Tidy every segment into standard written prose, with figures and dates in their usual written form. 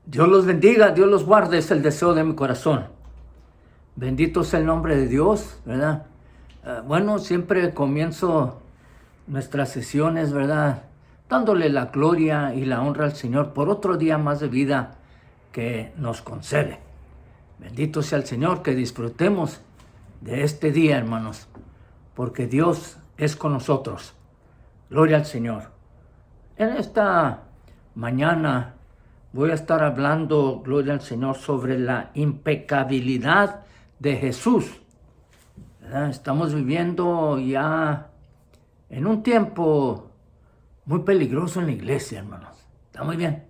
Dios los bendiga, Dios los guarde, es el deseo de mi corazón. Bendito sea el nombre de Dios, ¿verdad? Bueno, siempre comienzo nuestras sesiones, ¿verdad? Dándole la gloria y la honra al Señor por otro día más de vida que nos concede. Bendito sea el Señor, que disfrutemos de este día, hermanos, porque Dios es con nosotros. Gloria al Señor. En esta mañana voy a estar hablando, gloria al Señor, sobre la impecabilidad de Jesús. ¿Verdad? Estamos viviendo ya en un tiempo muy peligroso en la iglesia, hermanos. Está muy bien.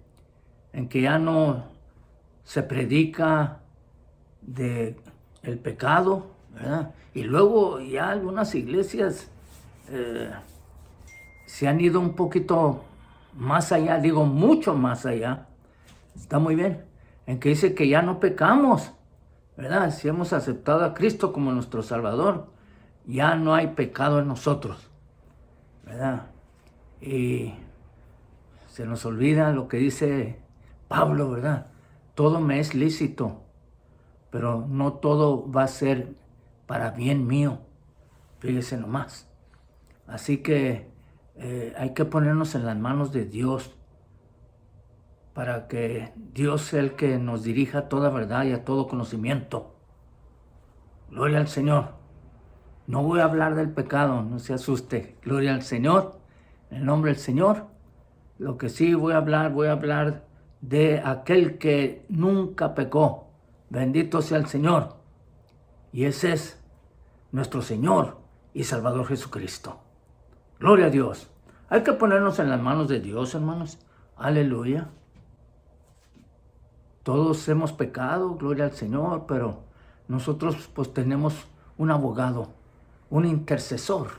En que ya no se predica de el pecado, ¿verdad? Y luego ya algunas iglesias se han ido un poquito más allá, digo mucho más allá. Está muy bien. En que dice que ya no pecamos, ¿verdad? Si hemos aceptado a Cristo como nuestro Salvador, ya no hay pecado en nosotros, ¿verdad? Y se nos olvida lo que dice Pablo, ¿verdad? Todo me es lícito, pero no todo va a ser para bien mío. Fíjese nomás. Así que hay que ponernos en las manos de Dios para que Dios sea el que nos dirija a toda verdad y a todo conocimiento. Gloria al Señor. No voy a hablar del pecado, no se asuste. Gloria al Señor, en el nombre del Señor. Lo que sí voy a hablar de aquel que nunca pecó. Bendito sea el Señor. Y ese es nuestro Señor y Salvador Jesucristo. Gloria a Dios. Hay que ponernos en las manos de Dios, hermanos. Aleluya. Todos hemos pecado, gloria al Señor, pero nosotros pues tenemos un abogado, un intercesor.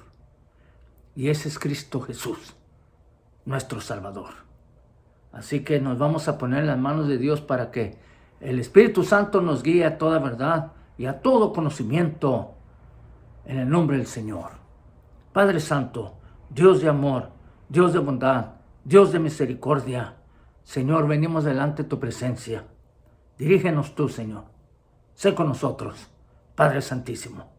Y ese es Cristo Jesús, nuestro Salvador. Así que nos vamos a poner en las manos de Dios para que el Espíritu Santo nos guíe a toda verdad y a todo conocimiento en el nombre del Señor. Padre Santo, Dios de amor, Dios de bondad, Dios de misericordia, Señor, venimos delante de tu presencia. Dirígenos tú, Señor. Sé con nosotros, Padre Santísimo.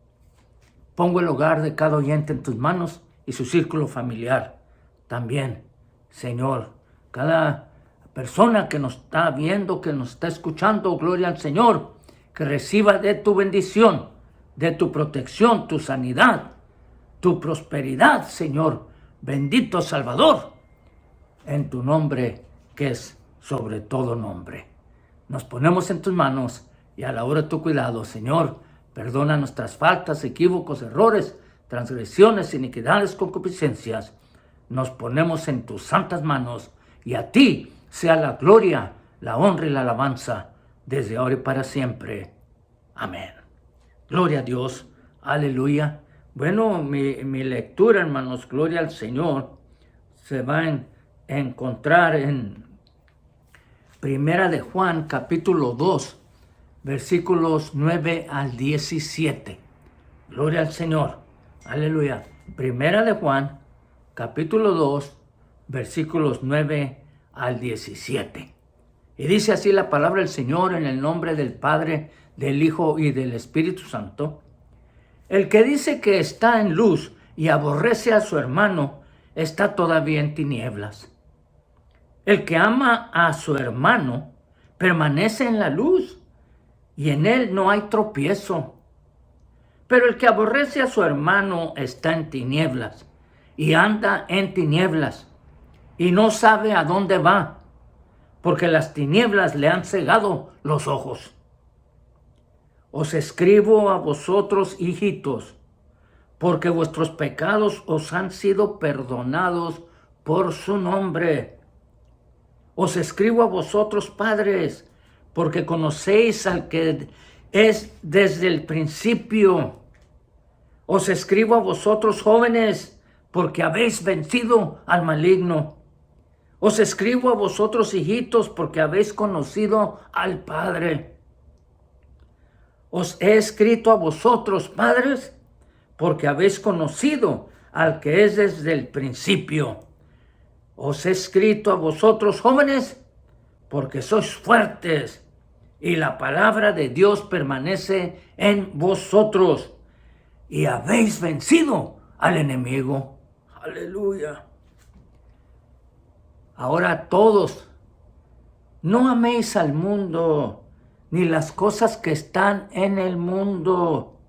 Pongo el hogar de cada oyente en tus manos y su círculo familiar. También, Señor, cada persona que nos está viendo, que nos está escuchando, gloria al Señor, que reciba de tu bendición, de tu protección, tu sanidad, tu prosperidad, Señor, bendito Salvador, en tu nombre que es sobre todo nombre. Nos ponemos en tus manos y a la hora de tu cuidado, Señor, perdona nuestras faltas, equívocos, errores, transgresiones, iniquidades, concupiscencias. Nos ponemos en tus santas manos y a ti sea la gloria, la honra y la alabanza desde ahora y para siempre. Amén. Gloria a Dios. Aleluya. Bueno, mi lectura, hermanos, gloria al Señor, se va a encontrar en Primera de Juan, capítulo 2, versículos 9 al 17. Gloria al Señor. Aleluya. Primera de Juan, capítulo 2, versículos 9 al 17. Y dice así la palabra del Señor en el nombre del Padre, del Hijo y del Espíritu Santo. El que dice que está en luz y aborrece a su hermano, está todavía en tinieblas. El que ama a su hermano permanece en la luz y en él no hay tropiezo. Pero el que aborrece a su hermano está en tinieblas y anda en tinieblas y no sabe a dónde va, porque las tinieblas le han cegado los ojos. Os escribo a vosotros, hijitos, porque vuestros pecados os han sido perdonados por su nombre. Os escribo a vosotros, padres, porque conocéis al que es desde el principio. Os escribo a vosotros, jóvenes, porque habéis vencido al maligno. Os escribo a vosotros, hijitos, porque habéis conocido al Padre. Os he escrito a vosotros, padres, porque habéis conocido al que es desde el principio. Os he escrito a vosotros, jóvenes, porque sois fuertes y la palabra de Dios permanece en vosotros y habéis vencido al enemigo. Aleluya. Ahora todos, no améis al mundo, ni las cosas que están en el mundo.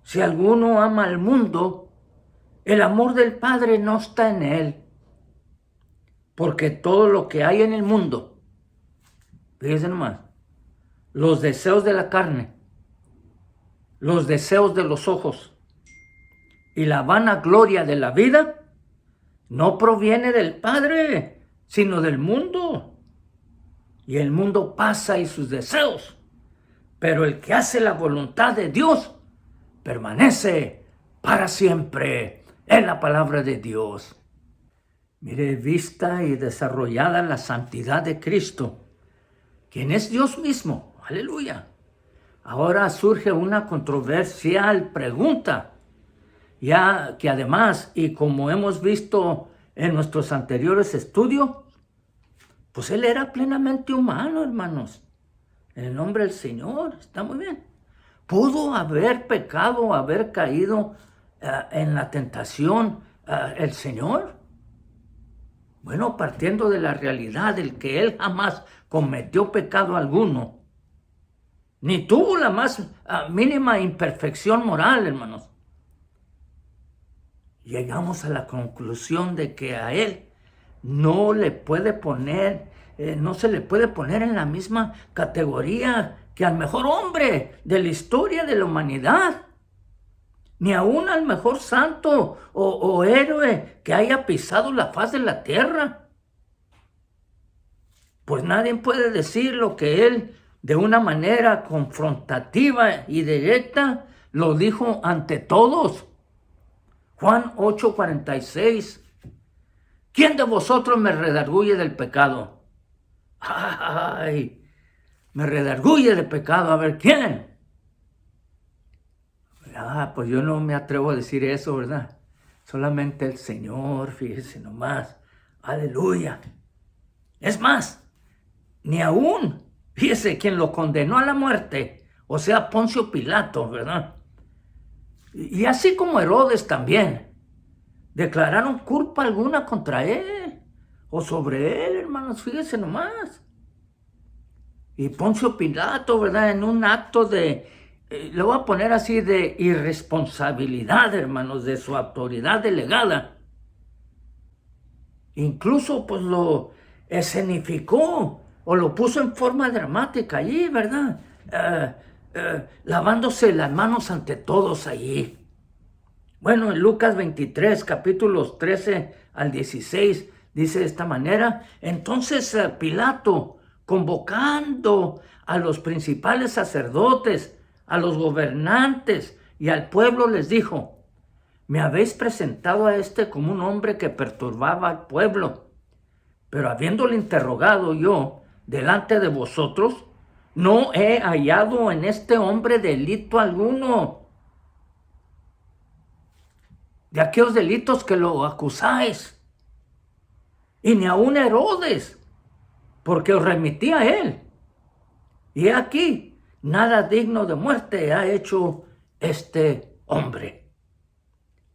Si alguno ama al mundo, el amor del Padre no está en él. Porque todo lo que hay en el mundo, fíjense nomás, los deseos de la carne, los deseos de los ojos y la vanagloria de la vida, no proviene del Padre, sino del mundo. Y el mundo pasa y sus deseos, pero el que hace la voluntad de Dios permanece para siempre. Es la palabra de Dios. Mire, vista y desarrollada la santidad de Cristo, quien es Dios mismo. Aleluya. Ahora surge una controversial pregunta, ya que además, y como hemos visto en nuestros anteriores estudios, pues Él era plenamente humano, hermanos. En el nombre del Señor, está muy bien. ¿Pudo haber pecado, haber caído en la tentación el Señor? Bueno, partiendo de la realidad del que Él jamás cometió pecado alguno, ni tuvo la más mínima imperfección moral, hermanos, llegamos a la conclusión de que a Él no le puede poner, no se le puede poner en la misma categoría que al mejor hombre de la historia de la humanidad, ni aún al mejor santo o héroe que haya pisado la faz de la tierra. Pues nadie puede decir lo que Él, de una manera confrontativa y directa, lo dijo ante todos. Juan 8:46. ¿Quién de vosotros me redarguye del pecado? ¡Ay! Me redarguye del pecado. A ver, ¿quién? Pues yo no me atrevo a decir eso, ¿verdad? Solamente el Señor, fíjese nomás. Aleluya. Es más, ni aún, fíjese, quien lo condenó a la muerte, o sea, Poncio Pilato, ¿verdad? Y así como Herodes también, declararon culpa alguna contra él, o sobre él, hermanos, fíjese nomás. Y Poncio Pilato, ¿verdad? En un acto de, lo voy a poner así, de irresponsabilidad, hermanos, de su autoridad delegada. Incluso, pues, lo escenificó, o lo puso en forma dramática allí, ¿verdad? Lavándose las manos ante todos allí. Bueno, en Lucas 23, capítulos 13 al 16, dice de esta manera: entonces Pilato, convocando a los principales sacerdotes, a los gobernantes y al pueblo, les dijo: me habéis presentado a este como un hombre que perturbaba al pueblo, pero habiéndole interrogado yo delante de vosotros, no he hallado en este hombre delito alguno de aquellos delitos que lo acusáis, y ni aun Herodes, porque os remití a él. Y he aquí, nada digno de muerte ha hecho este hombre.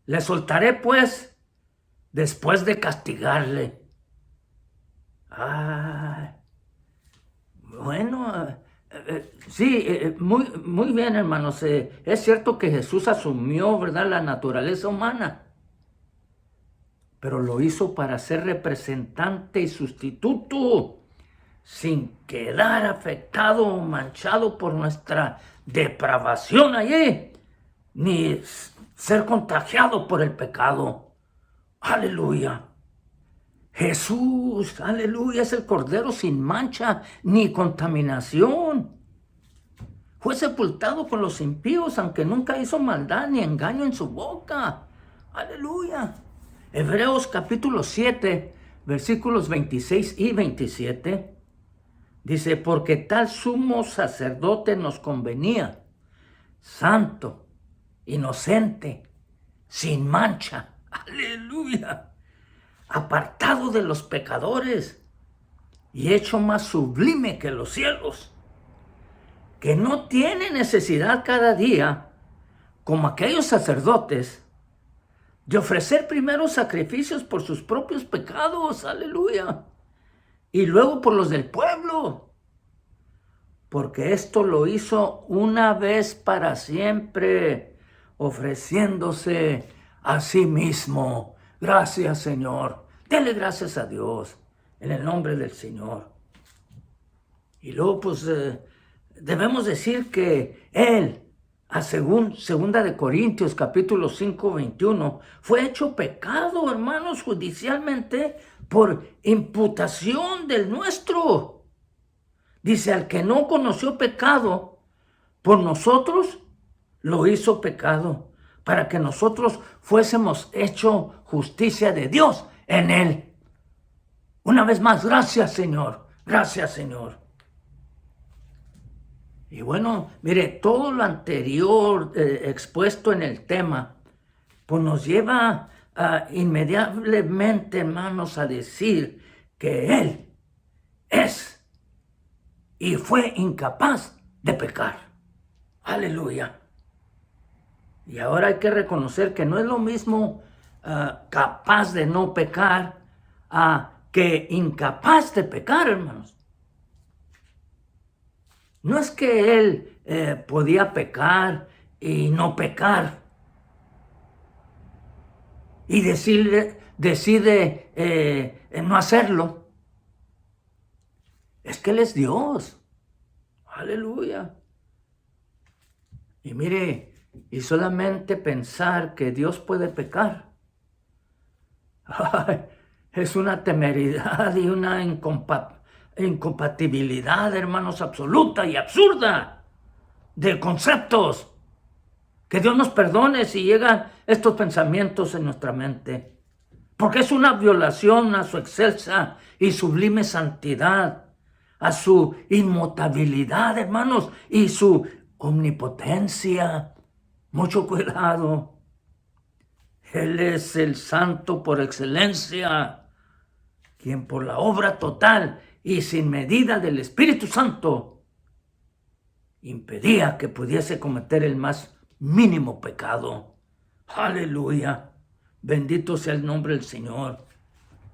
Le soltaré, pues, después de castigarle. Bueno, sí, muy bien, hermanos. Es cierto que Jesús asumió, ¿verdad?, la naturaleza humana, pero lo hizo para ser representante y sustituto, sin quedar afectado o manchado por nuestra depravación allí, ni ser contagiado por el pecado. Aleluya. Jesús, aleluya, es el Cordero sin mancha ni contaminación. Fue sepultado con los impíos, aunque nunca hizo maldad ni engaño en su boca. Aleluya. Hebreos capítulo 7, versículos 26 y 27, dice: porque tal sumo sacerdote nos convenía, santo, inocente, sin mancha. Aleluya. Apartado de los pecadores y hecho más sublime que los cielos, que no tiene necesidad cada día, como aquellos sacerdotes, de ofrecer primero sacrificios por sus propios pecados, aleluya, y luego por los del pueblo, porque esto lo hizo una vez para siempre, ofreciéndose a sí mismo. Gracias, Señor. Dele gracias a Dios en el nombre del Señor. Y luego, pues, debemos decir que Él, segunda de Corintios, capítulo 5, 21, fue hecho pecado, hermanos, judicialmente por imputación del nuestro. Dice, al que no conoció pecado, por nosotros lo hizo pecado, para que nosotros fuésemos hecho justicia de Dios en Él. Una vez más, gracias, Señor. Gracias, Señor. Y bueno, mire, todo lo anterior expuesto en el tema, pues nos lleva inmediatamente, hermanos, a decir que Él es y fue incapaz de pecar. Aleluya. Y ahora hay que reconocer que no es lo mismo capaz de no pecar que incapaz de pecar, hermanos. No es que Él podía pecar y no pecar. Y decide no hacerlo. Es que Él es Dios. Aleluya. Y mire, y solamente pensar que Dios puede pecar, es una temeridad y una incompatibilidad, hermanos, absoluta y absurda de conceptos. Que Dios nos perdone si llegan estos pensamientos en nuestra mente, porque es una violación a su excelsa y sublime santidad, a su inmutabilidad, hermanos, y su omnipotencia. Mucho cuidado. Él es el santo por excelencia, quien por la obra total y sin medida del Espíritu Santo impedía que pudiese cometer el más mínimo pecado. Aleluya. Bendito sea el nombre del Señor.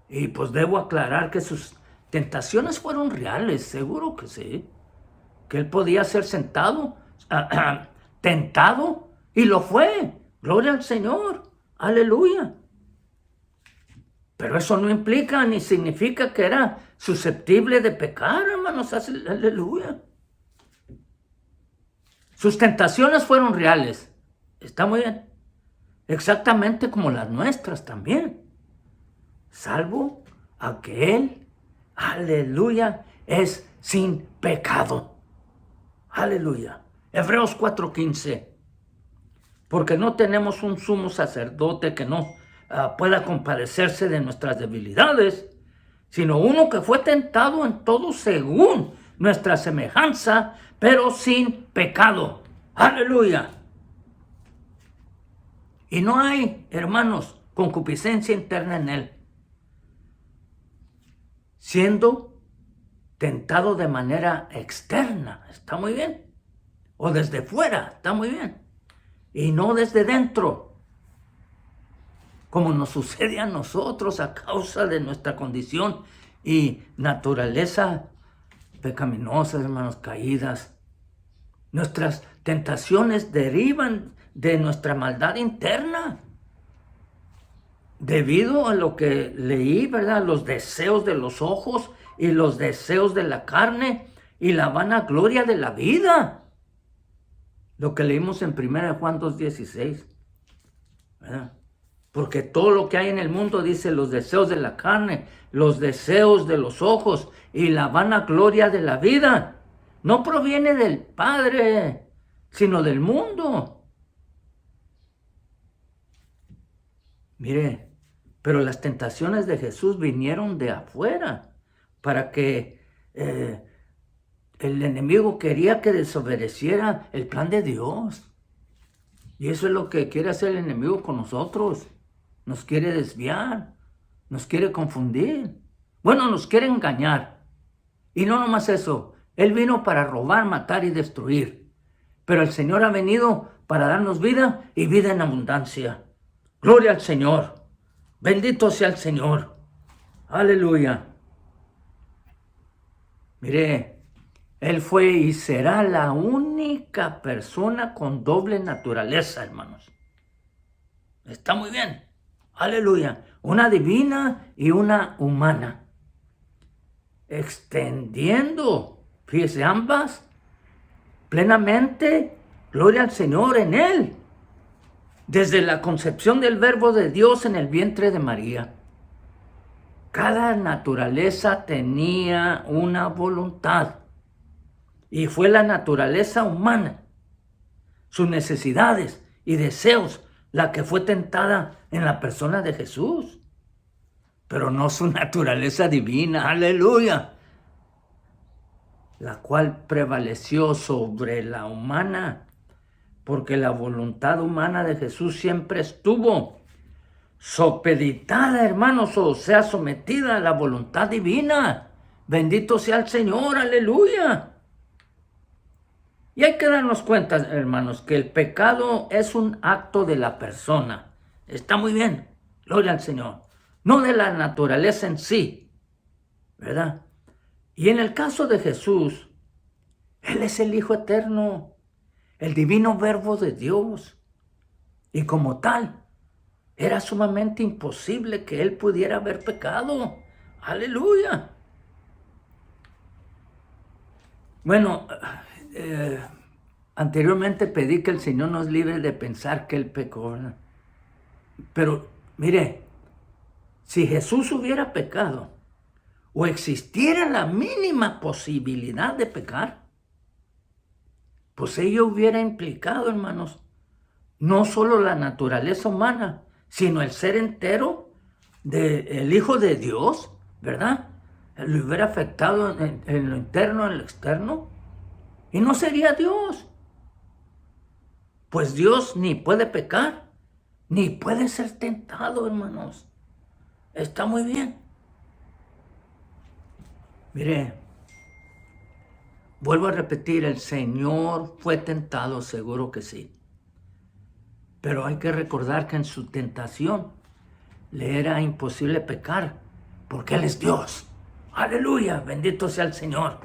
Y pues debo aclarar que sus tentaciones fueron reales, seguro que sí. Que Él podía ser tentado, y lo fue. Gloria al Señor. Aleluya. Pero eso no implica ni significa que era susceptible de pecar, hermanos. Aleluya. Sus tentaciones fueron reales. Está muy bien. Exactamente como las nuestras también. Salvo a que Él, aleluya, es sin pecado. Aleluya. Hebreos 4:15. Porque no tenemos un sumo sacerdote que no pueda compadecerse de nuestras debilidades, sino uno que fue tentado en todo según nuestra semejanza, pero sin pecado. Aleluya. Y no hay, hermanos, concupiscencia interna en Él, siendo tentado de manera externa. Está muy bien. O desde fuera. Está muy bien. Y no desde dentro, como nos sucede a nosotros a causa de nuestra condición y naturaleza pecaminosa, hermanos, caídas. Nuestras tentaciones derivan de nuestra maldad interna, debido a lo que leí, ¿verdad? Los deseos de los ojos y los deseos de la carne y la vanagloria de la vida. Lo que leímos en 1 Juan 2:16, ¿verdad? Porque todo lo que hay en el mundo, dice, los deseos de la carne, los deseos de los ojos y la vanagloria de la vida, no proviene del Padre, sino del mundo. Mire, pero las tentaciones de Jesús vinieron de afuera, para que el enemigo quería que desobedeciera el plan de Dios. Y eso es lo que quiere hacer el enemigo con nosotros. Nos quiere desviar, nos quiere confundir. Bueno, nos quiere engañar. Y no nomás eso, Él vino para robar, matar y destruir. Pero el Señor ha venido para darnos vida y vida en abundancia. Gloria al Señor. Bendito sea el Señor. Aleluya. Mire, Él fue y será la única persona con doble naturaleza, hermanos. Está muy bien. Aleluya. Una divina y una humana. Extendiendo, fíjese, ambas plenamente, gloria al Señor en Él. Desde la concepción del Verbo de Dios en el vientre de María. Cada naturaleza tenía una voluntad. Y fue la naturaleza humana, sus necesidades y deseos, la que fue tentada en la persona de Jesús. Pero no su naturaleza divina, aleluya, la cual prevaleció sobre la humana, porque la voluntad humana de Jesús siempre estuvo supeditada, hermanos, o sea, sometida a la voluntad divina. Bendito sea el Señor, aleluya. Y hay que darnos cuenta, hermanos, que el pecado es un acto de la persona. Está muy bien, gloria al Señor. No de la naturaleza en sí, ¿verdad? Y en el caso de Jesús, Él es el Hijo eterno, el divino Verbo de Dios. Y como tal, era sumamente imposible que Él pudiera haber pecado. ¡Aleluya! Bueno, anteriormente pedí que el Señor nos libre de pensar que Él pecó, ¿verdad? Pero, mire, si Jesús hubiera pecado, o existiera la mínima posibilidad de pecar, pues ello hubiera implicado, hermanos, no solo la naturaleza humana, sino el ser entero del Hijo de Dios, ¿verdad? Le hubiera afectado en lo interno, en lo externo, y no sería Dios. Pues Dios ni puede pecar, ni puede ser tentado, hermanos. Está muy bien. Mire, vuelvo a repetir, el Señor fue tentado, seguro que sí. Pero hay que recordar que en su tentación le era imposible pecar, porque Él es Dios. Aleluya, bendito sea el Señor.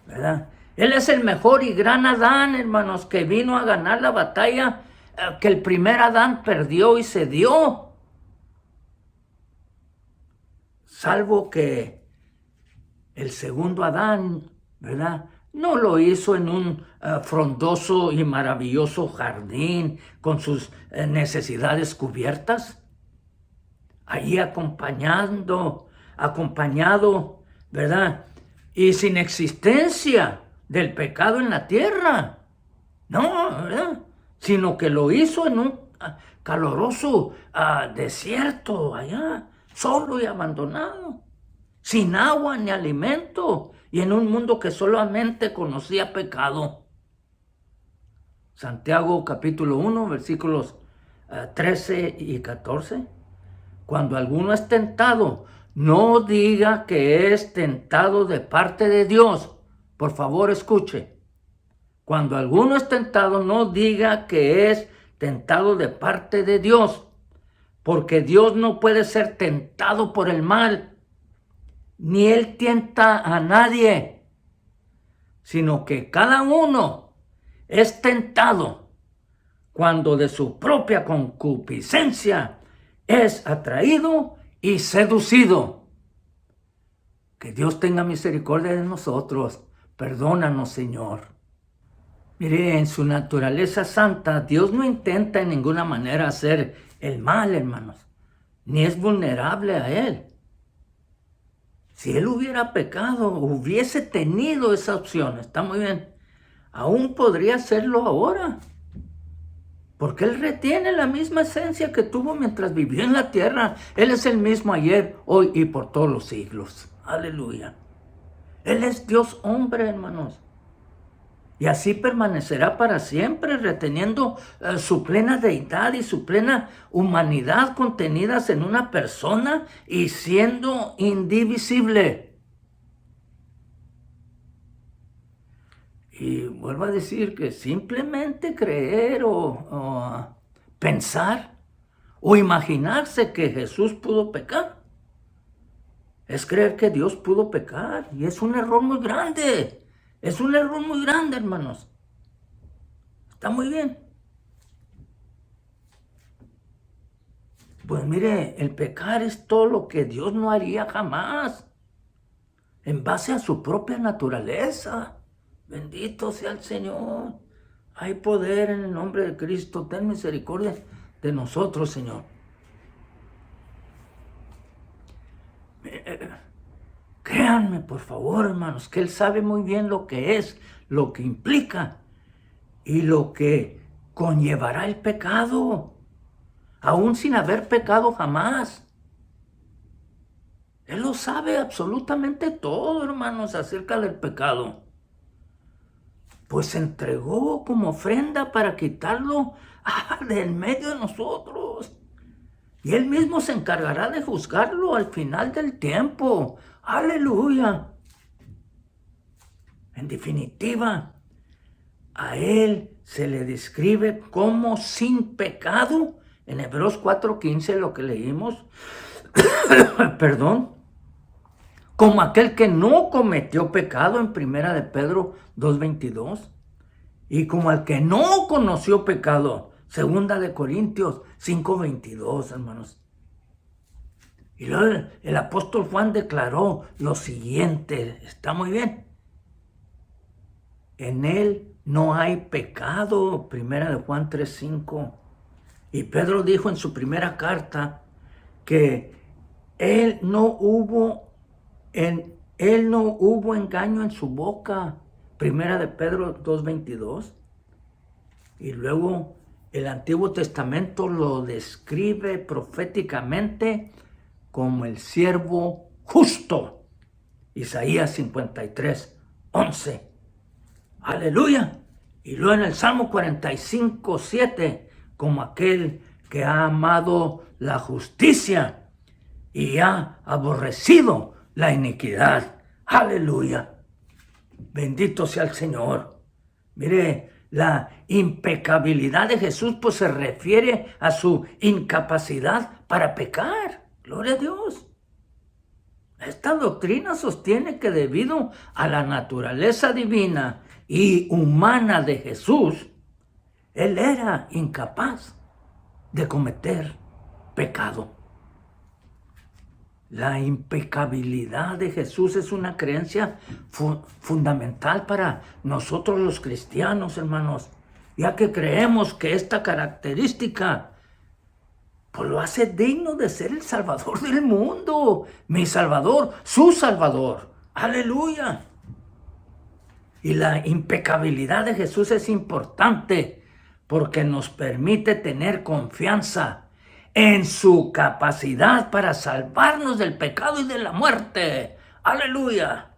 ¿Verdad? Él es el mejor y gran Adán, hermanos, que vino a ganar la batalla que el primer Adán perdió y se dio. Salvo que el segundo Adán, ¿verdad?, no lo hizo en un frondoso y maravilloso jardín con sus necesidades cubiertas. Allí acompañado, ¿verdad?, y sin existencia del pecado en la tierra. No, ¿verdad?, sino que lo hizo en un caloroso desierto allá, solo y abandonado, sin agua ni alimento, y en un mundo que solamente conocía pecado. Santiago capítulo 1, versículos 13 y 14. Cuando alguno es tentado, no diga que es tentado de parte de Dios. Por favor, escuche. Cuando alguno es tentado, no diga que es tentado de parte de Dios, porque Dios no puede ser tentado por el mal, ni Él tienta a nadie, sino que cada uno es tentado cuando de su propia concupiscencia es atraído y seducido. Que Dios tenga misericordia de nosotros. Perdónanos, Señor. Mire, en su naturaleza santa, Dios no intenta en ninguna manera hacer el mal, hermanos, ni es vulnerable a Él. Si Él hubiera pecado, hubiese tenido esa opción, está muy bien, aún podría hacerlo ahora, porque Él retiene la misma esencia que tuvo mientras vivió en la tierra. Él es el mismo ayer, hoy y por todos los siglos. Aleluya. Él es Dios hombre, hermanos. Y así permanecerá para siempre, reteniendo su plena deidad y su plena humanidad contenidas en una persona y siendo indivisible. Y vuelvo a decir que simplemente creer o pensar o imaginarse que Jesús pudo pecar es creer que Dios pudo pecar, y es un error muy grande. Es un error muy grande, hermanos. Está muy bien. Pues mire, el pecar es todo lo que Dios no haría jamás, en base a su propia naturaleza. Bendito sea el Señor. Hay poder en el nombre de Cristo. Ten misericordia de nosotros, Señor. Créanme, por favor, hermanos, que Él sabe muy bien lo que es, lo que implica y lo que conllevará el pecado, aún sin haber pecado jamás. Él lo sabe absolutamente todo, hermanos, acerca del pecado. Pues se entregó como ofrenda para quitarlo del medio de nosotros. Y Él mismo se encargará de juzgarlo al final del tiempo. ¡Aleluya! En definitiva, a Él se le describe como sin pecado. En Hebreos 4:15, lo que leímos, perdón, como aquel que no cometió pecado en 1 de Pedro 2:22, y como el que no conoció pecado, 2 de Corintios 5:22, hermanos. Y luego el apóstol Juan declaró lo siguiente, está muy bien. En él no hay pecado, 1 de Juan 3:5. Y Pedro dijo en su primera carta que él no hubo engaño en su boca, 1 de Pedro 2:22. Y luego el Antiguo Testamento lo describe proféticamente como el siervo justo, Isaías 53:11. ¡Aleluya! Y luego en el Salmo 45:7, como aquel que ha amado la justicia y ha aborrecido la iniquidad. ¡Aleluya! Bendito sea el Señor. Mire, la impecabilidad de Jesús pues se refiere a su incapacidad para pecar. Gloria a Dios. Esta doctrina sostiene que debido a la naturaleza divina y humana de Jesús, Él era incapaz de cometer pecado. La impecabilidad de Jesús es una creencia fundamental para nosotros los cristianos, hermanos, ya que creemos que esta característica pues lo hace digno de ser el Salvador del mundo, mi Salvador, su Salvador. ¡Aleluya! Y la impecabilidad de Jesús es importante porque nos permite tener confianza en su capacidad para salvarnos del pecado y de la muerte. ¡Aleluya!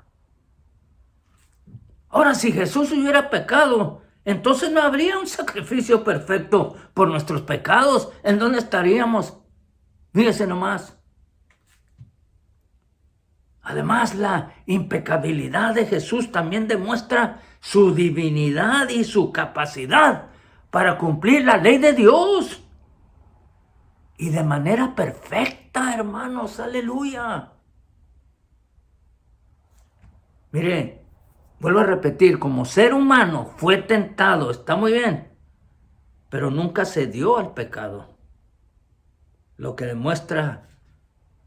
Ahora, si Jesús hubiera pecado, entonces no habría un sacrificio perfecto por nuestros pecados. ¿En dónde estaríamos? Fíjese nomás. Además, la impecabilidad de Jesús también demuestra su divinidad y su capacidad para cumplir la ley de Dios. Y de manera perfecta, hermanos. Aleluya. Mire, vuelvo a repetir, como ser humano fue tentado, está muy bien, pero nunca cedió al pecado, lo que demuestra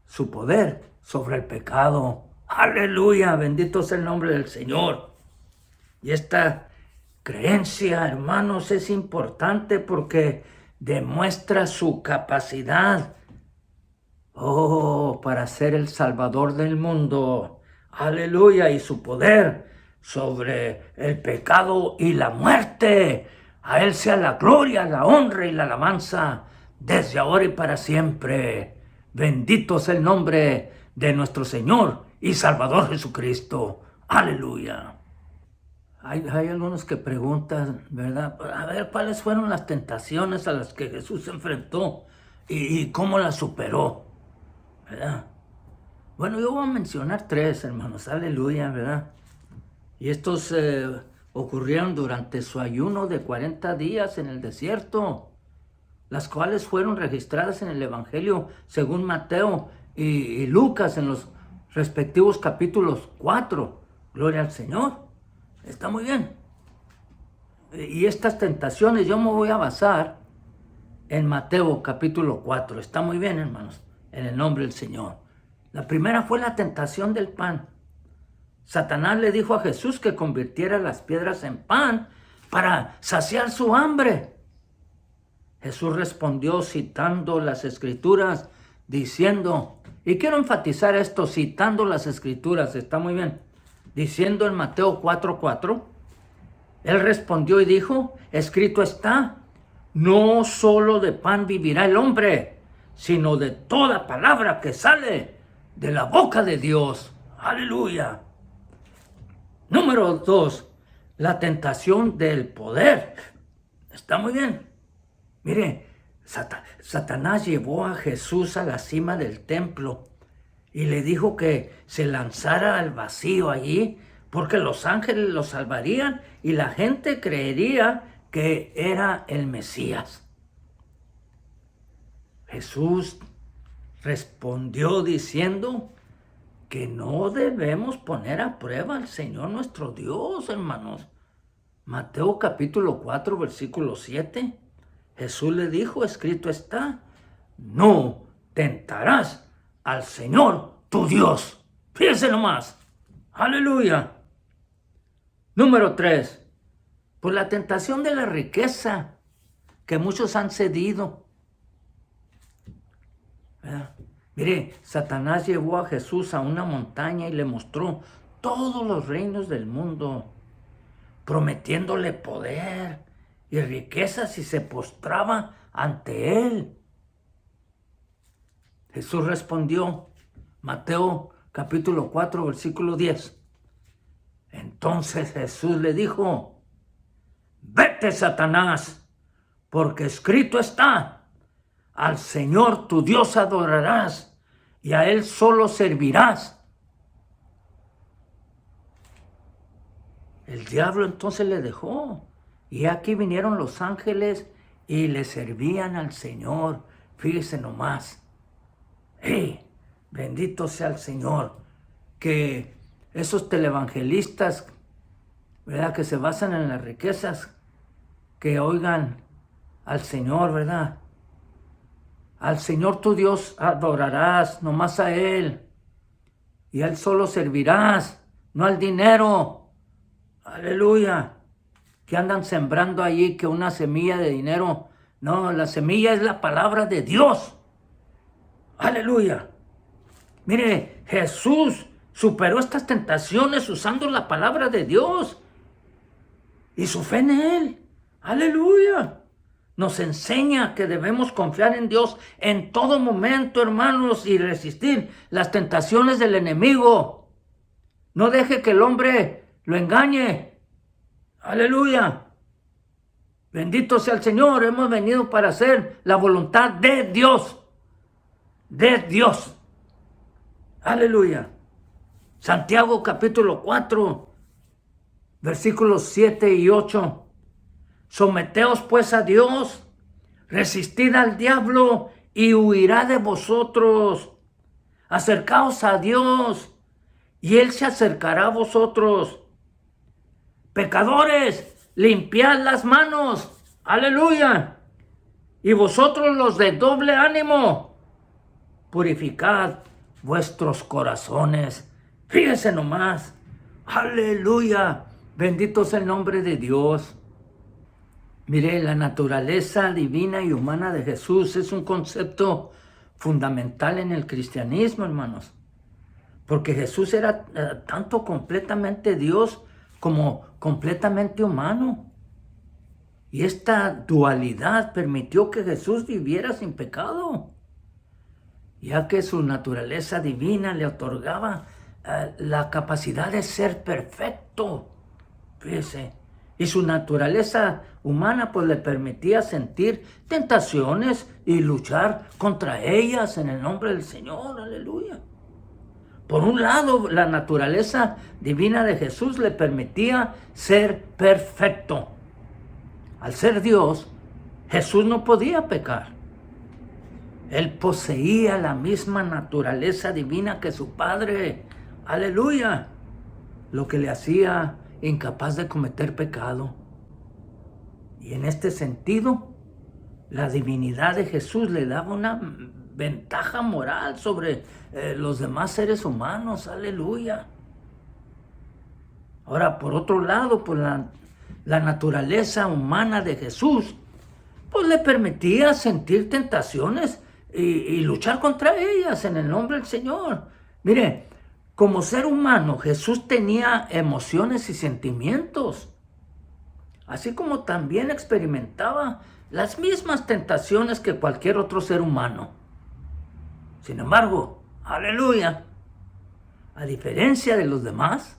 su poder sobre el pecado. ¡Aleluya! Bendito sea el nombre del Señor. Y esta creencia, hermanos, es importante porque demuestra su capacidad, para ser el Salvador del mundo. ¡Aleluya! Y su poder sobre el pecado y la muerte. A Él sea la gloria, la honra y la alabanza desde ahora y para siempre. Bendito sea el nombre de nuestro Señor y Salvador Jesucristo. ¡Aleluya! Hay algunos que preguntan, ¿verdad? A ver, ¿cuáles fueron las tentaciones a las que Jesús se enfrentó y cómo las superó? ¿Verdad? Bueno, yo voy a mencionar 3, hermanos. Aleluya, ¿verdad? Y estos ocurrieron durante su ayuno de 40 días en el desierto, las cuales fueron registradas en el Evangelio según Mateo y Lucas en los respectivos capítulos 4. Gloria al Señor. Está muy bien. Y estas tentaciones yo me voy a basar en Mateo capítulo 4. Está muy bien, hermanos, en el nombre del Señor. La primera fue la tentación del pan. Satanás le dijo a Jesús que convirtiera las piedras en pan para saciar su hambre. Jesús respondió citando las Escrituras, diciendo, y quiero enfatizar esto, citando las Escrituras, está muy bien, diciendo en Mateo 4:4, él respondió y dijo, escrito está, no solo de pan vivirá el hombre, sino de toda palabra que sale de la boca de Dios. Aleluya. Número 2, la tentación del poder. Está muy bien. Mire, Satanás llevó a Jesús a la cima del templo y le dijo que se lanzara al vacío allí porque los ángeles lo salvarían y la gente creería que era el Mesías. Jesús respondió diciendo que no debemos poner a prueba al Señor nuestro Dios, hermanos. Mateo capítulo 4, versículo 7. Jesús le dijo, escrito está, no tentarás al Señor tu Dios. Fíjense nomás. Aleluya. Número 3. Por la tentación de la riqueza que muchos han cedido. Mire, Satanás llevó a Jesús a una montaña y le mostró todos los reinos del mundo, prometiéndole poder y riqueza si se postraba ante él. Jesús respondió, Mateo capítulo 4, versículo 10. Entonces Jesús le dijo, vete, Satanás, porque escrito está, al Señor tu Dios adorarás y a Él solo servirás. El diablo entonces le dejó. Y aquí vinieron los ángeles y le servían al Señor. Fíjese nomás. Bendito sea el Señor. Que esos televangelistas, ¿verdad?, que se basan en las riquezas, que oigan al Señor, ¿verdad? Al Señor tu Dios adorarás, nomás a Él. Y a Él solo servirás, no al dinero. Aleluya. Que andan sembrando allí que una semilla de dinero. No, la semilla es la palabra de Dios. Aleluya. Mire, Jesús superó estas tentaciones usando la palabra de Dios y su fe en Él. Aleluya. Nos enseña que debemos confiar en Dios en todo momento, hermanos, y resistir las tentaciones del enemigo. No deje que el hombre lo engañe. Aleluya. Bendito sea el Señor. Hemos venido para hacer la voluntad de Dios. De Dios. Aleluya. Santiago capítulo 4, versículos 7 y 8. Someteos pues a Dios, resistid al diablo y huirá de vosotros. Acercaos a Dios y Él se acercará a vosotros. Pecadores, limpiad las manos. Aleluya. Y vosotros los de doble ánimo, purificad vuestros corazones. Fíjense nomás. Aleluya. Bendito sea el nombre de Dios. Mire, la naturaleza divina y humana de Jesús es un concepto fundamental en el cristianismo, hermanos. Porque Jesús era tanto completamente Dios como completamente humano. Y esta dualidad permitió que Jesús viviera sin pecado, ya que su naturaleza divina le otorgaba la capacidad de ser perfecto. Fíjese. Y su naturaleza humana pues le permitía sentir tentaciones y luchar contra ellas en el nombre del Señor. Aleluya. Por un lado, la naturaleza divina de Jesús le permitía ser perfecto. Al ser Dios, Jesús no podía pecar. Él poseía la misma naturaleza divina que su Padre. ¡Aleluya! Lo que le hacía incapaz de cometer pecado. Y en este sentido, la divinidad de Jesús le daba una ventaja moral sobre los demás seres humanos. ¡Aleluya! Ahora, por otro lado, pues la naturaleza humana de Jesús, pues le permitía sentir tentaciones y luchar contra ellas en el nombre del Señor. Mire, como ser humano, Jesús tenía emociones y sentimientos, así como también experimentaba las mismas tentaciones que cualquier otro ser humano. Sin embargo, aleluya, a diferencia de los demás,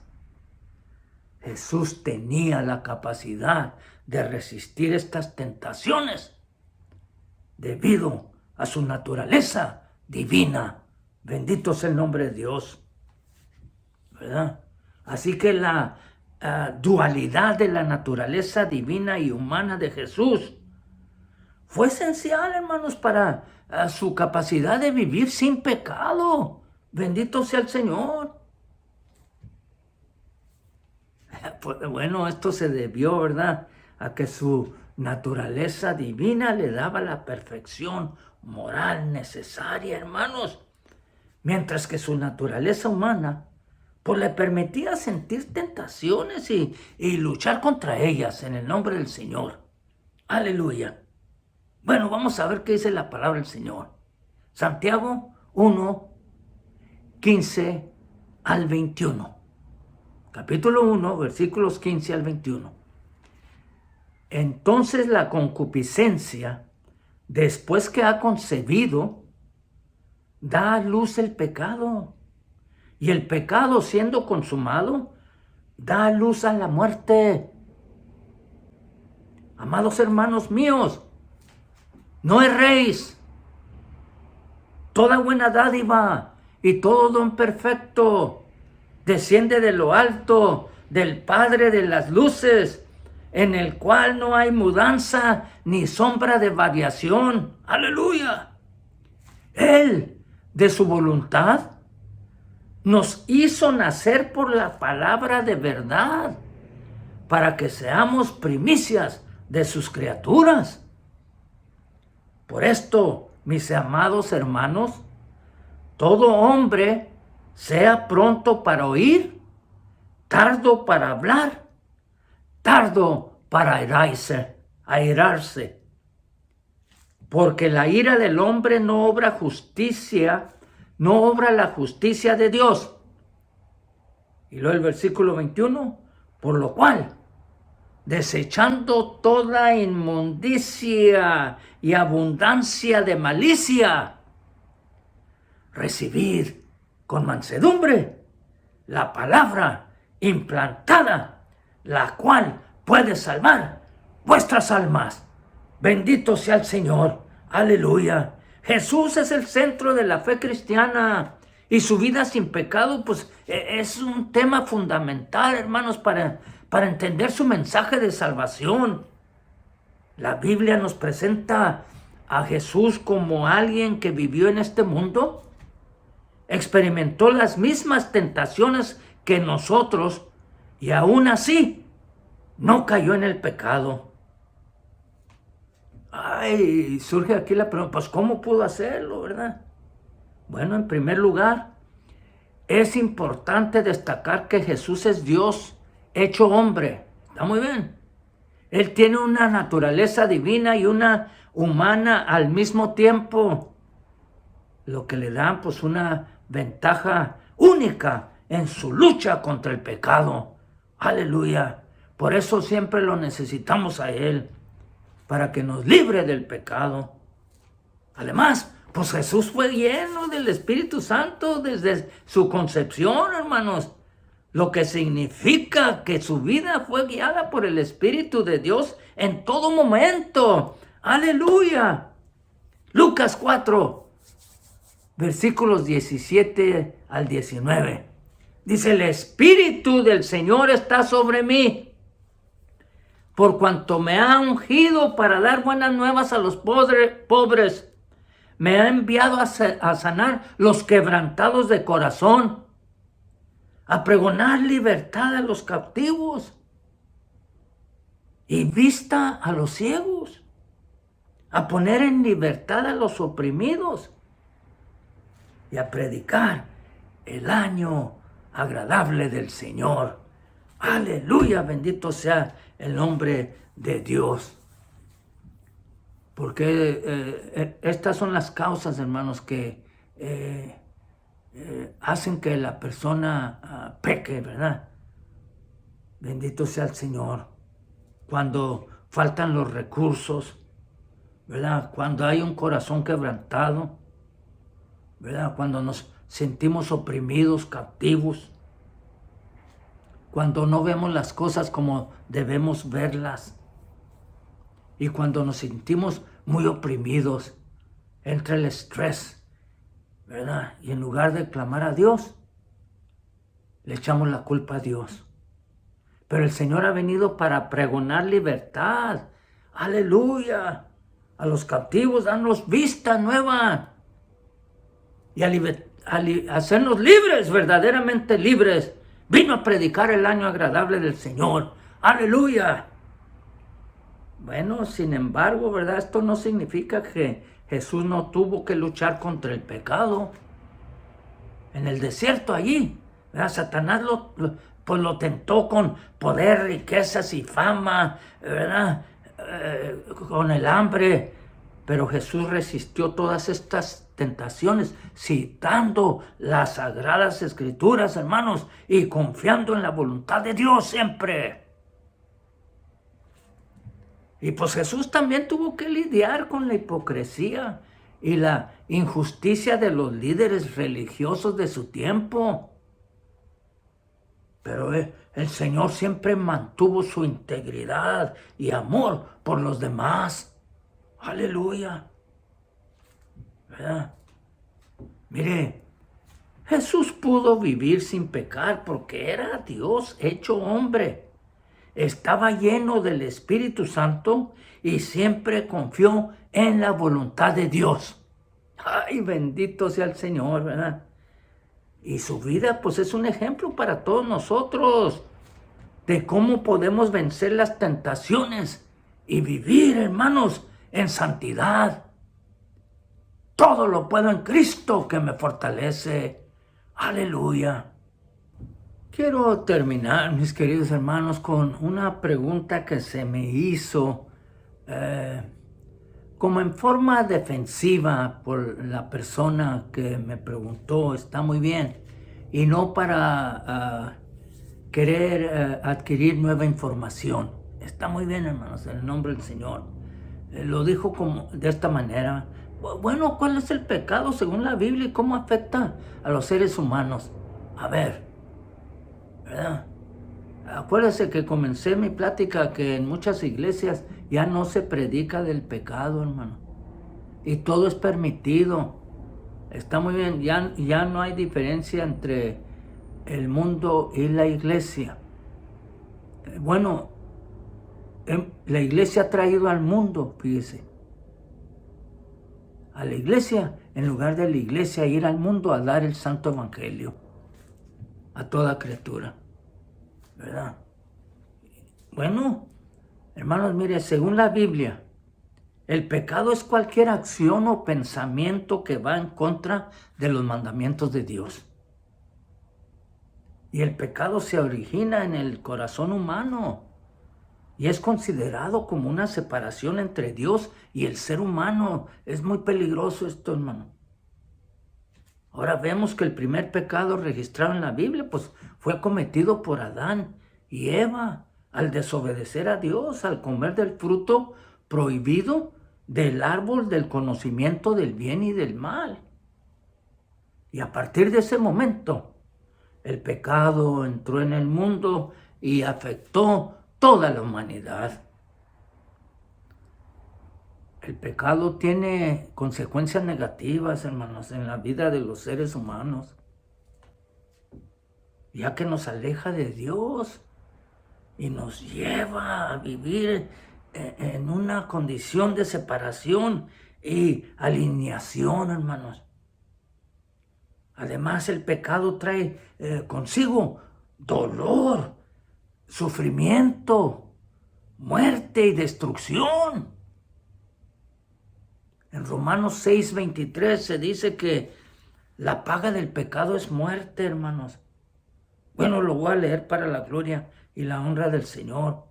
Jesús tenía la capacidad de resistir estas tentaciones debido a su naturaleza divina. Bendito sea el nombre de Dios, ¿verdad? Así que la dualidad de la naturaleza divina y humana de Jesús fue esencial, hermanos, para su capacidad de vivir sin pecado. Bendito sea el Señor. Pues, bueno, esto se debió, ¿verdad?, a que su naturaleza divina le daba la perfección moral necesaria, hermanos, mientras que su naturaleza humana pues le permitía sentir tentaciones y luchar contra ellas en el nombre del Señor. Aleluya. Bueno, vamos a ver qué dice la palabra del Señor. Santiago 1, 15 al 21. Capítulo 1, versículos 15 al 21. Entonces la concupiscencia, después que ha concebido, da a luz el pecado. Y el pecado, siendo consumado, da a luz a la muerte. Amados hermanos míos, no erréis. Toda buena dádiva y todo don perfecto desciende de lo alto, del Padre de las luces, en el cual no hay mudanza ni sombra de variación. ¡Aleluya! Él, de su voluntad, nos hizo nacer por la palabra de verdad, para que seamos primicias de sus criaturas. Por esto, mis amados hermanos, todo hombre sea pronto para oír, tardo para hablar, tardo para airarse. Porque la ira del hombre no obra justicia, no obra la justicia de Dios. Y luego el versículo 21, por lo cual, desechando toda inmundicia y abundancia de malicia, recibid con mansedumbre la palabra implantada, la cual puede salvar vuestras almas. Bendito sea el Señor. Aleluya. Jesús es el centro de la fe cristiana y su vida sin pecado, pues es un tema fundamental, hermanos, para entender su mensaje de salvación. La Biblia nos presenta a Jesús como alguien que vivió en este mundo, experimentó las mismas tentaciones que nosotros y aún así no cayó en el pecado. Ay, surge aquí la pregunta, pues ¿cómo pudo hacerlo, verdad? Bueno, en primer lugar, es importante destacar que Jesús es Dios hecho hombre. Está muy bien. Él tiene una naturaleza divina y una humana al mismo tiempo, lo que le da pues una ventaja única en su lucha contra el pecado. Aleluya. Por eso siempre lo necesitamos a Él, para que nos libre del pecado. Además, pues Jesús fue lleno del Espíritu Santo desde su concepción, hermanos. Lo que significa que su vida fue guiada por el Espíritu de Dios en todo momento. ¡Aleluya! Lucas 4, versículos 17 al 19. Dice, el Espíritu del Señor está sobre mí, por cuanto me ha ungido para dar buenas nuevas a los pobres. Me ha enviado a sanar los quebrantados de corazón, a pregonar libertad a los cautivos y vista a los ciegos, a poner en libertad a los oprimidos y a predicar el año agradable del Señor. Aleluya, bendito sea el nombre de Dios. Porque estas son las causas, hermanos, que hacen que la persona peque, ¿verdad? Bendito sea el Señor. Cuando faltan los recursos, ¿verdad? Cuando hay un corazón quebrantado, ¿verdad? Cuando nos sentimos oprimidos, cautivos, cuando no vemos las cosas como debemos verlas, y cuando nos sentimos muy oprimidos, entra el estrés, ¿verdad? Y en lugar de clamar a Dios, le echamos la culpa a Dios. Pero el Señor ha venido para pregonar libertad. Aleluya. A los cautivos, darnos vista nueva. Y a hacernos libres, verdaderamente libres. Vino a predicar el año agradable del Señor. Aleluya. Bueno, sin embargo, ¿verdad? Esto no significa que Jesús no tuvo que luchar contra el pecado. En el desierto allí, ¿verdad? Satanás lo tentó con poder, riquezas y fama, ¿verdad? Con el hambre. Pero Jesús resistió todas estas tentaciones, citando las Sagradas Escrituras, hermanos, y confiando en la voluntad de Dios siempre. Y pues Jesús también tuvo que lidiar con la hipocresía y la injusticia de los líderes religiosos de su tiempo. Pero el Señor siempre mantuvo su integridad y amor por los demás. Aleluya. ¿Verdad? Mire, Jesús pudo vivir sin pecar porque era Dios hecho hombre. Estaba lleno del Espíritu Santo y siempre confió en la voluntad de Dios. Ay, bendito sea el Señor, ¿verdad? Y su vida, pues, es un ejemplo para todos nosotros de cómo podemos vencer las tentaciones y vivir, hermanos, en santidad. Todo lo puedo en Cristo que me fortalece. Aleluya. Quiero terminar, mis queridos hermanos, con una pregunta que se me hizo como en forma defensiva por la persona que me preguntó. Está muy bien. Y no para querer adquirir nueva información. Está muy bien, hermanos, en el nombre del Señor. Lo dijo como de esta manera. Bueno, ¿cuál es el pecado según la Biblia y cómo afecta a los seres humanos? A ver, ¿verdad? Acuérdese que comencé mi plática que en muchas iglesias ya no se predica del pecado, hermano. Y todo es permitido. Está muy bien, ya no hay diferencia entre el mundo y la iglesia. Bueno, la iglesia ha traído al mundo, fíjese. A la iglesia, en lugar de la iglesia ir al mundo a dar el santo evangelio a toda criatura, ¿verdad? Bueno, hermanos, mire, según la Biblia, el pecado es cualquier acción o pensamiento que va en contra de los mandamientos de Dios. Y el pecado se origina en el corazón humano y es considerado como una separación entre Dios y el ser humano. Es muy peligroso esto, hermano. Ahora vemos que el primer pecado registrado en la Biblia pues fue cometido por Adán y Eva al desobedecer a Dios, al comer del fruto prohibido del árbol del conocimiento del bien y del mal. Y a partir de ese momento, el pecado entró en el mundo y afectó toda la humanidad. El pecado tiene consecuencias negativas, hermanos, en la vida de los seres humanos, ya que nos aleja de Dios y nos lleva a vivir en una condición de separación y alineación, hermanos. Además, el pecado trae consigo dolor, sufrimiento, muerte y destrucción. En Romanos 6:23 se dice que la paga del pecado es muerte, hermanos. Bueno, lo voy a leer para la gloria y la honra del Señor.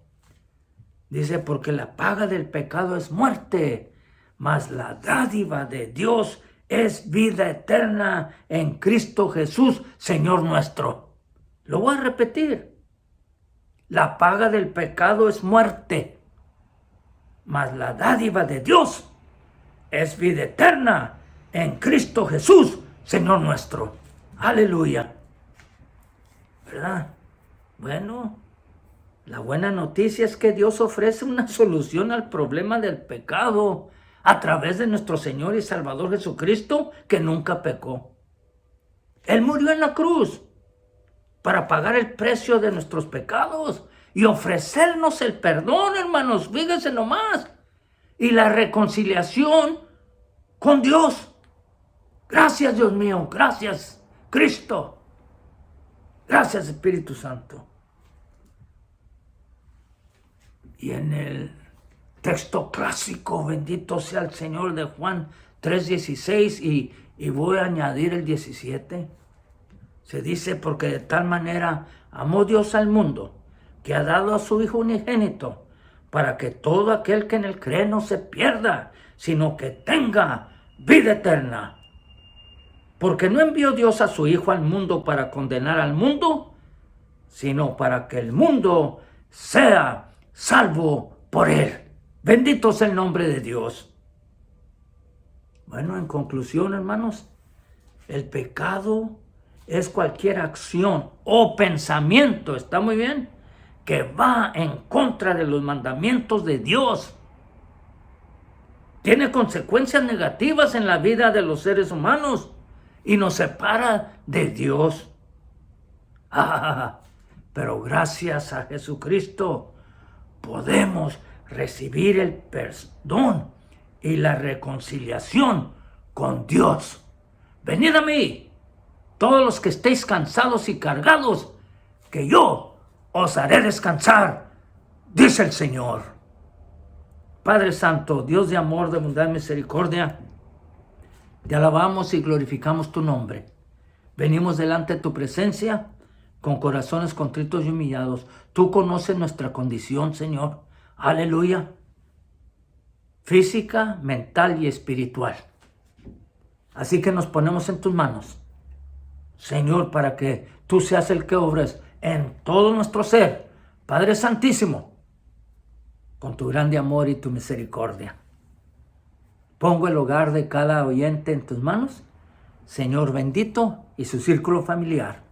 Dice, porque la paga del pecado es muerte, mas la dádiva de Dios es vida eterna en Cristo Jesús, Señor nuestro. Lo voy a repetir. La paga del pecado es muerte, mas la dádiva de Dios es vida eterna en Cristo Jesús, Señor nuestro. Aleluya. ¿Verdad? Bueno, la buena noticia es que Dios ofrece una solución al problema del pecado a través de nuestro Señor y Salvador Jesucristo, que nunca pecó. Él murió en la cruz para pagar el precio de nuestros pecados y ofrecernos el perdón, hermanos, fíjense nomás, y la reconciliación con Dios. Gracias, Dios mío, gracias, Cristo. Gracias, Espíritu Santo. Y en el texto clásico, bendito sea el Señor, de Juan 3:16, y voy a añadir el 17, se dice, porque de tal manera amó Dios al mundo, que ha dado a su Hijo unigénito, para que todo aquel que en él cree no se pierda, sino que tenga vida eterna. Porque no envió Dios a su Hijo al mundo para condenar al mundo, sino para que el mundo sea salvo por él. Bendito sea el nombre de Dios. Bueno, en conclusión, hermanos, el pecado es cualquier acción o pensamiento, ¿está muy bien?, que va en contra de los mandamientos de Dios. Tiene consecuencias negativas en la vida de los seres humanos y nos separa de Dios. Pero gracias a Jesucristo podemos recibir el perdón y la reconciliación con Dios. Venid a mí, todos los que estéis cansados y cargados, que yo os haré descansar, dice el Señor. Padre Santo, Dios de amor, de bondad y misericordia, te alabamos y glorificamos tu nombre. Venimos delante de tu presencia con corazones contritos y humillados. Tú conoces nuestra condición, Señor. Aleluya. Física, mental y espiritual. Así que nos ponemos en tus manos, Señor, para que tú seas el que obres en todo nuestro ser, Padre Santísimo, con tu grande amor y tu misericordia. Pongo el hogar de cada oyente en tus manos, Señor bendito, y su círculo familiar.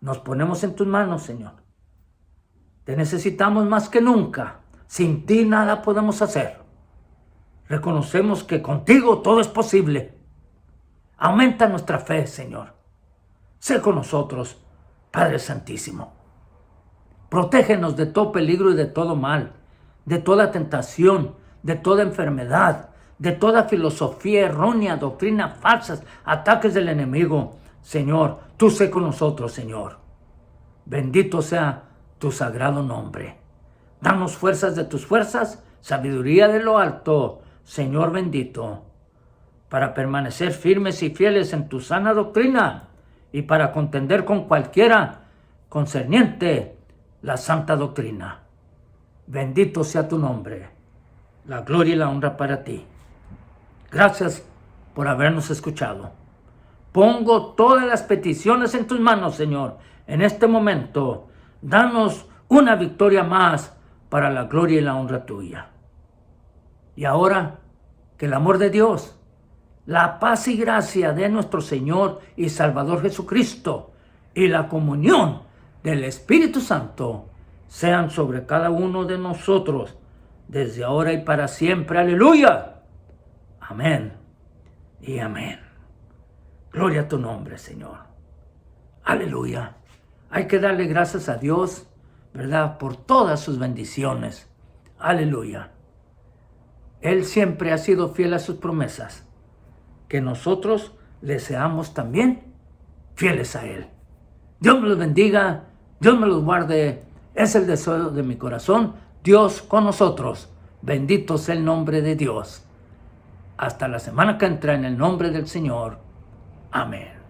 Nos ponemos en tus manos, Señor. Te necesitamos más que nunca. Sin ti nada podemos hacer. Reconocemos que contigo todo es posible. Aumenta nuestra fe, Señor. Sé con nosotros, Padre Santísimo. Protégenos de todo peligro y de todo mal, de toda tentación, de toda enfermedad, de toda filosofía errónea, doctrinas falsas, ataques del enemigo. Señor, tú sé con nosotros, Señor. Bendito sea tu sagrado nombre. Danos fuerzas de tus fuerzas, sabiduría de lo alto, Señor bendito, para permanecer firmes y fieles en tu sana doctrina y para contender con cualquiera concerniente la santa doctrina. Bendito sea tu nombre, la gloria y la honra para ti. Gracias por habernos escuchado. Pongo todas las peticiones en tus manos, Señor. En este momento, danos una victoria más para la gloria y la honra tuya. Y ahora, que el amor de Dios, la paz y gracia de nuestro Señor y Salvador Jesucristo y la comunión del Espíritu Santo sean sobre cada uno de nosotros, desde ahora y para siempre. ¡Aleluya! Amén y amén. Gloria a tu nombre, Señor. Aleluya. Hay que darle gracias a Dios, ¿verdad? Por todas sus bendiciones. Aleluya. Él siempre ha sido fiel a sus promesas. Que nosotros le seamos también fieles a Él. Dios me los bendiga, Dios me los guarde. Es el deseo de mi corazón. Dios con nosotros. Bendito sea el nombre de Dios. Hasta la semana que entra, en el nombre del Señor. Amén.